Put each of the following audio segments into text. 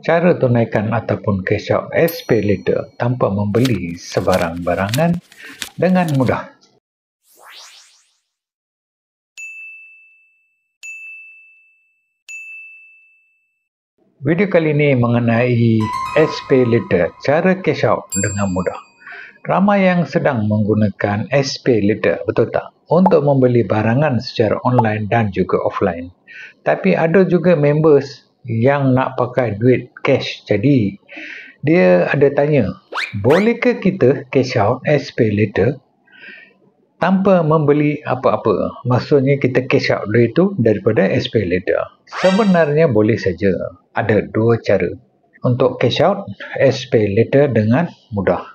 Cara tunaikan ataupun cash out SPayLater tanpa membeli sebarang barangan dengan mudah. Video kali ini mengenai SPayLater, cara cash out dengan mudah. Ramai yang sedang menggunakan SPayLater, betul tak? Untuk membeli barangan secara online dan juga offline. Tapi ada juga members yang nak pakai duit cash. Jadi, dia ada tanya, bolehkah kita cash out SPayLater tanpa membeli apa-apa? Maksudnya kita cash out duit itu daripada SPayLater. Sebenarnya boleh saja. Ada dua cara untuk cash out SPayLater dengan mudah.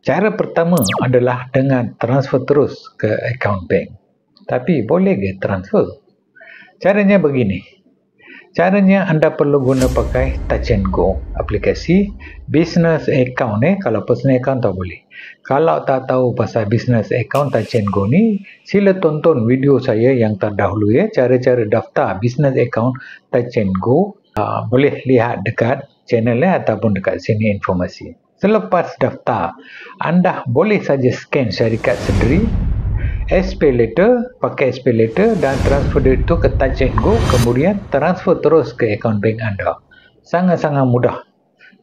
Cara pertama adalah dengan transfer terus ke akaun bank. Tapi boleh ke transfer? Caranya begini. Caranya anda perlu guna pakai Touch 'n Go aplikasi business account kalau personal account tak boleh. Kalau tak tahu pasal business account Touch 'n Go ni, sila tonton video saya yang terdahulu cara-cara daftar business account Touch 'n Go. Boleh lihat dekat channel ataupun dekat sini informasi. Selepas daftar, anda boleh saja scan syarikat sendiri SPayLater, pakai SPayLater dan transfer duit itu ke Touch 'n Go, kemudian transfer terus ke akaun bank anda. Sangat-sangat mudah.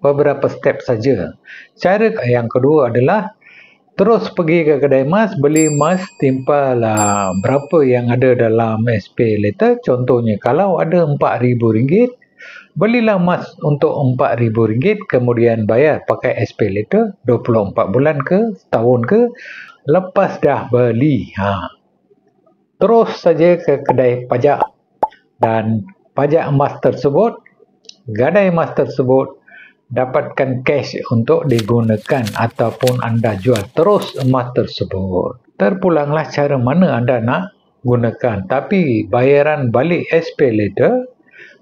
Beberapa step saja. Cara yang kedua adalah terus pergi ke kedai emas, beli emas timpal berapa yang ada dalam SPayLater. Contohnya kalau ada RM4,000, belilah emas untuk RM4,000, kemudian bayar pakai SPayLater 24 bulan ke, setahun ke. Lepas dah beli, terus saja ke kedai pajak dan pajak emas tersebut, gadai emas tersebut, dapatkan cash untuk digunakan ataupun anda jual terus emas tersebut. Terpulanglah cara mana anda nak gunakan, tapi bayaran balik SPayLater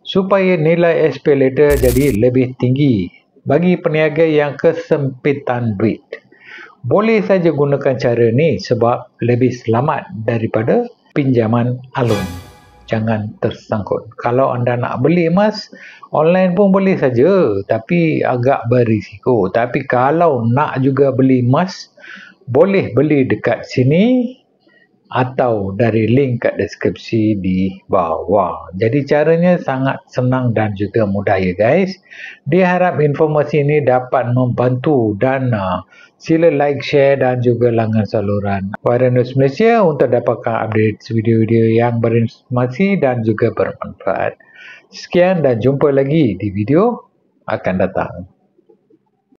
supaya nilai SPayLater jadi lebih tinggi bagi peniaga yang kesempitan duit. Boleh saja gunakan cara ni sebab lebih selamat daripada pinjaman alun. Jangan tersangkut. Kalau anda nak beli emas, online pun boleh saja, tapi agak berisiko. Tapi kalau nak juga beli emas, boleh beli dekat sini atau dari link kat deskripsi di bawah. Jadi caranya sangat senang dan juga mudah ya guys. Diharap informasi ini dapat membantu dan sila like, share dan juga langgan saluran Viral News Malaysia untuk dapatkan update video-video yang berinformasi dan juga bermanfaat. Sekian dan jumpa lagi di video akan datang.